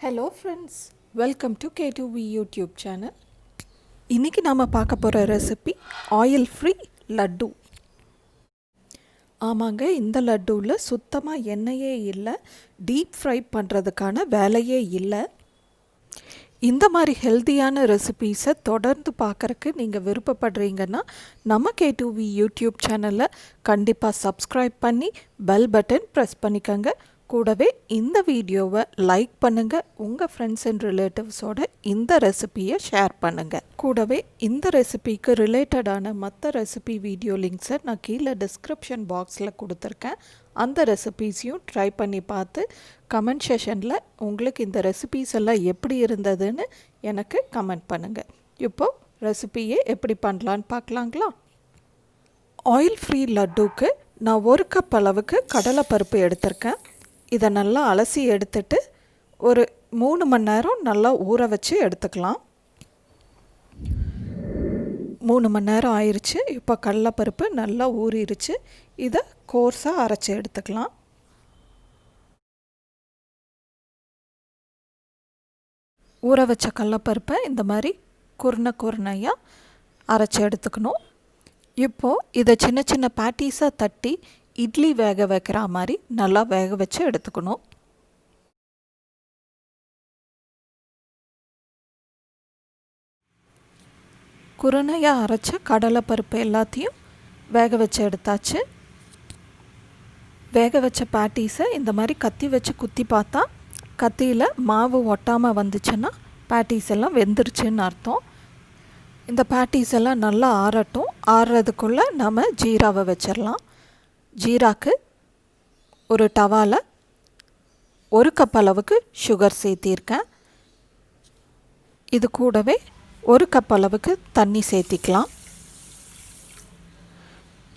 Hello friends, welcome to K2V YouTube Channel. இன்னைக்கு நாம பார்க்க போற ரெசிபி Oil Free Laddu. ஆமாங்க, இந்த லட்டுல சுத்தமா எண்ணெயே இல்லை, டீப் ஃப்ரை பண்ணுறதுக்கான வேலையே இல்லை. இந்த மாதிரி ஹெல்த்தியான ரெசிபீஸை தொடர்ந்து பார்க்குறக்கு நீங்கள் விருப்பப்படுறீங்கன்னா நம்ம K2V யூடியூப் சேனலை கண்டிப்பாக சப்ஸ்கிரைப் பண்ணி பெல் பட்டன் ப்ரெஸ் பண்ணிக்கோங்க. கூடவே இந்த வீடியோவை லைக் பண்ணுங்கள், உங்கள் ஃப்ரெண்ட்ஸ் அண்ட் ரிலேட்டிவ்ஸோட இந்த ரெசிபியை ஷேர் பண்ணுங்கள். கூடவே இந்த ரெசிபிக்கு ரிலேட்டடான மற்ற ரெசிபி வீடியோ லிங்க்ஸை நான் கீழே டிஸ்கிரிப்ஷன் பாக்ஸில் கொடுத்துருக்கேன். அந்த ரெசிபீஸையும் ட்ரை பண்ணி பார்த்து கமெண்ட் செஷனில் உங்களுக்கு இந்த ரெசிபீஸ் எல்லாம் எப்படி இருந்ததுன்னு எனக்கு கமெண்ட் பண்ணுங்கள். இப்போது ரெசிபியை எப்படி பண்ணலான்னு பார்க்கலாங்களா? ஆயில் ஃப்ரீ லட்டுக்கு நான் 1 கப் அளவுக்கு கடலைப்பருப்பு எடுத்திருக்கேன். இதை நல்லா அலசி எடுத்துட்டு ஒரு 3 மணி நேரம் நல்லா ஊற வச்சு எடுத்துக்கலாம். 3 மணி நேரம் ஆயிடுச்சு. இப்போ கடலைப்பருப்பு நல்லா ஊறிடுச்சு. இதை கோர்ஸாக அரைச்சி எடுத்துக்கலாம். ஊற வச்ச கடலைப்பருப்பை இந்த மாதிரி குருணையாக அரைச்சி எடுத்துக்கணும். இப்போது இதை சின்ன சின்ன பேட்டீஸாக தட்டி இட்லி வேக வைக்கிற மாதிரி நல்லா வேக வச்சு எடுத்துக்கணும். குருணையாக அரைச்ச கடலைப்பருப்பு எல்லாத்தையும் வேக வச்சு எடுத்தாச்சு. வேக வச்ச பேட்டீஸை இந்த மாதிரி கத்தி வச்சு குத்தி பார்த்தா கத்தியில் மாவு ஒட்டாமல் வந்துச்சுன்னா பேட்டீஸ் எல்லாம் வெந்துருச்சுன்னு அர்த்தம். இந்த பேட்டீஸ் எல்லாம் நல்லா ஆறட்டும். ஆறுறதுக்குள்ளே நம்ம ஜீராவை வச்சிடலாம். ஜீராக்கு ஒரு டவாவில் 1 கப் அளவுக்கு சுகர் சேர்த்திருக்கேன். இது கூடவே 1 கப் அளவுக்கு தண்ணி சேர்த்திக்கலாம்.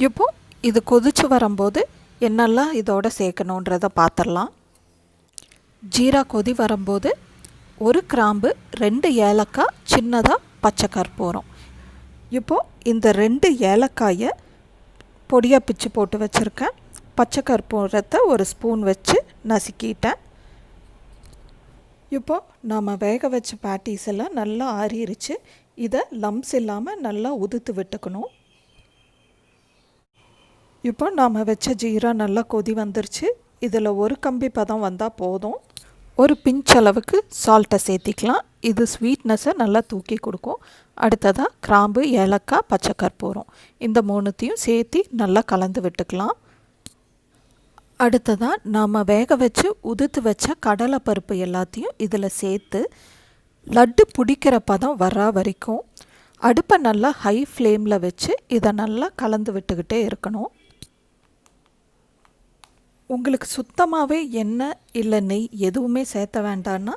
இப்போ இது கொதிச்சு வரும்போது என்னெல்லாம் இதோட சேர்க்கணுன்றதை பார்த்துடலாம். ஜீரா கொதி வரும்போது 1 கிராம்பு, 2 ஏலக்காய், சின்னதாக பச்சை கற்பூரம். இப்போது இந்த 2 ஏலக்காயை பொடியாக பிச்சு போட்டு வச்சுருக்கேன். பச்சை கற்பூரத்தை ஒரு ஸ்பூன் வச்சு நசுக்கிட்டேன். இப்போ நாம் வேக வச்ச பேட்டீஸ் எல்லாம் நல்லா ஆறிடுச்சு. இதை லம்ப்ஸ் இல்லாமல் நல்லா உதுத்து விட்டுக்கணும். இப்போ நாம் வச்ச ஜீரா நல்லா கொதி வந்துருச்சு. இதில் 1 கம்பி பதம் வந்தால் போதும். ஒரு பிஞ்ச் அளவுக்கு சால்ட்டை சேர்த்திக்கலாம். இது ஸ்வீட்னஸை நல்லா தூக்கி கொடுக்கும். அடுத்ததாக கிராம்பு, ஏலக்காய், பச்சை கற்பூரம் இந்த 3த்தையும் சேர்த்து நல்லா கலந்து விட்டுக்கலாம். அடுத்ததாக நாம் வேக வச்சு உதுத்து வச்ச கடலைப்பருப்பு எல்லாத்தையும் இதில் சேர்த்து லட்டு பிடிக்கிற பதம் வர வரைக்கும் அடுப்பை நல்லா ஹை ஃப்ளேமில் வச்சு இதை நல்லா கலந்து விட்டுக்கிட்டே இருக்கணும். உங்களுக்கு சுத்தமாகவே எண்ணெய் இல்லை நெய் எதுவுமே சேர்த்த வேண்டான்னா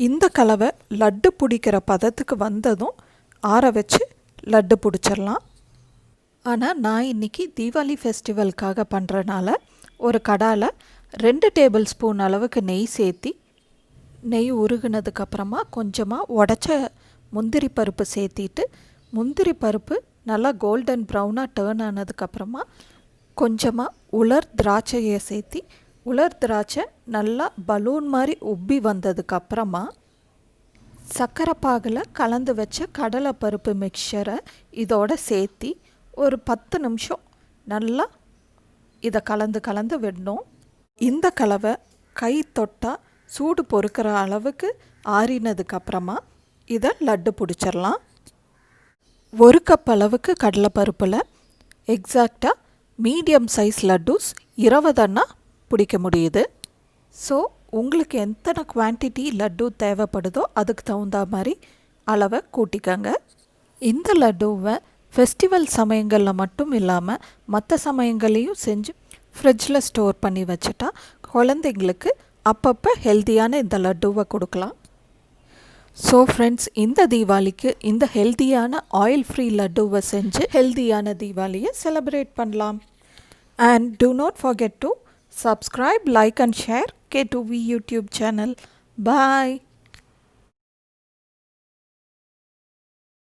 இந்த கலவை லட்டு பிடிக்கிற பதத்துக்கு வந்ததும் ஆற வச்சு லட்டு பிடிச்சிடலாம். ஆனால் நான் இன்றைக்கி தீபாவளி ஃபெஸ்டிவலுக்காக பண்ணுறனால ஒரு கடாயில் 2 டேபிள் ஸ்பூன் அளவுக்கு நெய் சேர்த்தி நெய் உருகுனதுக்கப்புறமா கொஞ்சமாக உடச்ச முந்திரி பருப்பு சேர்த்திட்டு முந்திரி பருப்பு நல்லா கோல்டன் ப்ரௌனாக டேர்ன் ஆனதுக்கப்புறமா கொஞ்சமாக உலர் திராட்சையை சேர்த்தி உலர் திராட்சை நல்லா பலூன் மாதிரி உப்பி வந்ததுக்கப்புறமா சர்க்கரை பாகில் கலந்து வச்ச கடலைப்பருப்பு மிக்சரை இதோட சேர்த்தி ஒரு 10 நிமிஷம் நல்லா இதை கலந்து விடணும். இந்த கலவை கை தொட்டால் சூடு பொறுக்கிற அளவுக்கு ஆறினதுக்கப்புறமா இதை லட்டு பிடிச்சிடலாம். 1 கப் அளவுக்கு கடலைப்பருப்பில் எக்ஸாக்டாக மீடியம் சைஸ் லட்டூஸ் 20 பிடிக்க முடியுது. ஸோ உங்களுக்கு எத்தனை குவான்டிட்டி லட்டு தேவைப்படுதோ அதுக்கு தகுந்த மாதிரி அளவை கூட்டிக்கங்க. இந்த லட்டுவை ஃபெஸ்டிவல் சமயங்களில் மட்டும் இல்லாமல் மற்ற சமயங்களையும் செஞ்சு ஃப்ரிட்ஜில் ஸ்டோர் பண்ணி வச்சுட்டா குழந்தைங்களுக்கு அப்பப்போ ஹெல்த்தியான இந்த லட்டுவை கொடுக்கலாம். ஸோ ஃப்ரெண்ட்ஸ், இந்த தீபாவளிக்கு இந்த ஹெல்த்தியான ஆயில் ஃப்ரீ லட்டுவை செஞ்சு ஹெல்த்தியான தீபாவளியை செலிப்ரேட் பண்ணலாம். And do not forget to subscribe, like and share K2V YouTube channel. Bye.